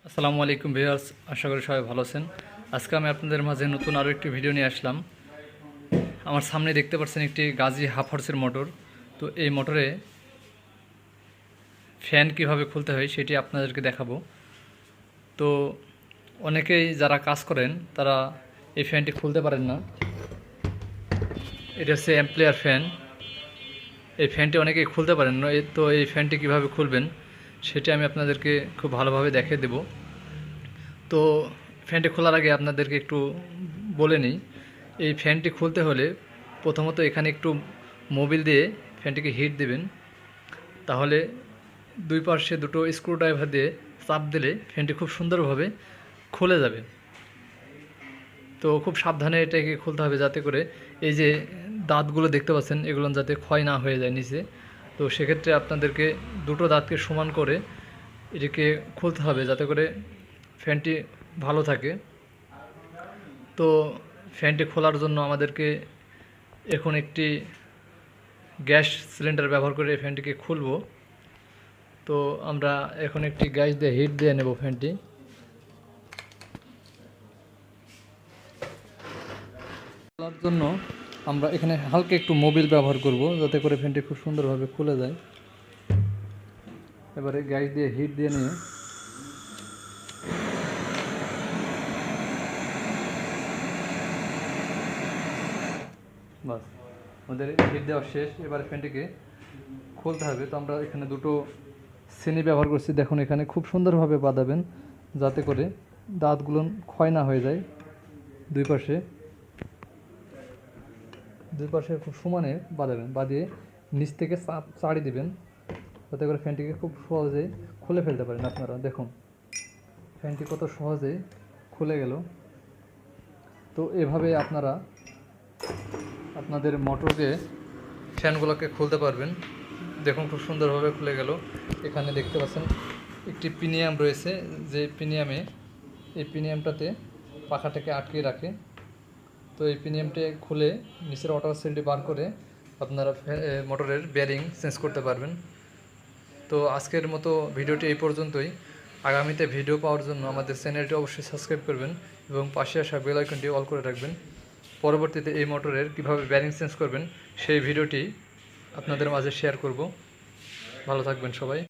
আসসালামু আলাইকুম ভিউয়ার্স, আশা করি সবাই ভালো আছেন। আজকে আমি আপনাদের মাঝে নতুন আরও একটি ভিডিও নিয়ে আসলাম। আমার সামনে দেখতে পাচ্ছেন একটি গাজী হাফ হর্সের মোটর। তো এই মোটরে ফ্যান কিভাবে খুলতে হয় সেটি আপনাদেরকে দেখাবো। তো অনেকেই যারা কাজ করেন তারা এই ফ্যানটি খুলতে পারেন না। এটা হচ্ছে অ্যাম্পলিয়ার ফ্যান। এই ফ্যানটি অনেকেই খুলতে পারেন না। তো এই ফ্যানটি কিভাবে খুলবেন সেটি আমি আপনাদেরকে খুব ভালোভাবে দেখিয়ে দেব। তো ফ্যানটি খোলার আগে আপনাদেরকে একটু বলে নিই, এই ফ্যানটি খুলতে হলে প্রথমত এখানে একটু মোবিল দিয়ে ফ্যানটিকে হিট দেবেন। তাহলে দুই পাশে দুটো স্ক্রুড্রাইভার দিয়ে চাপ দিলে ফ্যানটি খুব সুন্দরভাবে খুলে যাবে। তো খুব সাবধানে এটাকে খুলতে হবে, যাতে করে এই যে দাঁতগুলো দেখতে পাচ্ছেন এগুলো যাতে ক্ষয় না হয়ে যায় নিচে। তো সেক্ষেত্রে আপনাদেরকে দুটো দাঁতকে সমান করে এটাকে খুলতে হবে, যাতে করে ফ্যানটি ভালো থাকে। তো ফ্যানটি খোলার জন্য আমাদেরকে এখন একটি গ্যাস সিলিন্ডার ব্যবহার করে ফ্যানটিকে খুলব। তো আমরা এখন একটি গ্যাস দিয়ে হিট দিয়ে নেব ফ্যানটি। খোলার জন্য আমরা এখানে হালকা একটু মোবিল ব্যবহার করব, যাতে করে ফ্যানটি খুব সুন্দরভাবে খুলে যায়। এবারে গ্যাস দিয়ে হিট দিয়ে নিয়ে বাস আমাদের হিট দেওয়া শেষ। এবারে ফ্যানটিকে খুলতে হবে। তো আমরা এখানে দুটো শ্রেণী ব্যবহার করছি, দেখুন এখানে খুব সুন্দরভাবে বাঁধাবেন, যাতে করে দাঁতগুলো ক্ষয় না হয়ে যায়। দুই পাশে খুব সমানে বাঁধাবেন, বাঁধিয়ে নিচ থেকে চাড়ি দিবেন, যাতে করে ফ্যানটিকে খুব সহজেই খুলে ফেলতে পারেন। আপনারা দেখুন ফ্যানটি কত সহজে খুলে গেল। তো এভাবে আপনারা আপনাদের মোটরকে ফ্যানগুলোকে খুলতে পারবেন। দেখুন খুব সুন্দরভাবে খুলে গেল। এখানে দেখতে পাচ্ছেন একটি পিনিয়াম রয়েছে, যে এই পিনিয়ামটাতে পাখাটাকে আটকে রাখে। তো এই পিনিয়ামটি খুলে নিচের ওয়াটার সেলটি বার করে আপনারা মোটরের বেয়ারিং চেঞ্জ করতে পারবেন। তো আজকের মতো ভিডিওটি এই পর্যন্তই। আগামীতে ভিডিও পাওয়ার জন্য আমাদের চ্যানেলটি অবশ্যই সাবস্ক্রাইব করবেন এবং পাশে আসা বেল আইকনটি অল করে রাখবেন। পরবর্তীতে এই মোটরের কীভাবে বেয়ারিং চেঞ্জ করবেন সেই ভিডিওটি আপনাদের মাঝে শেয়ার করব। ভালো থাকবেন সবাই।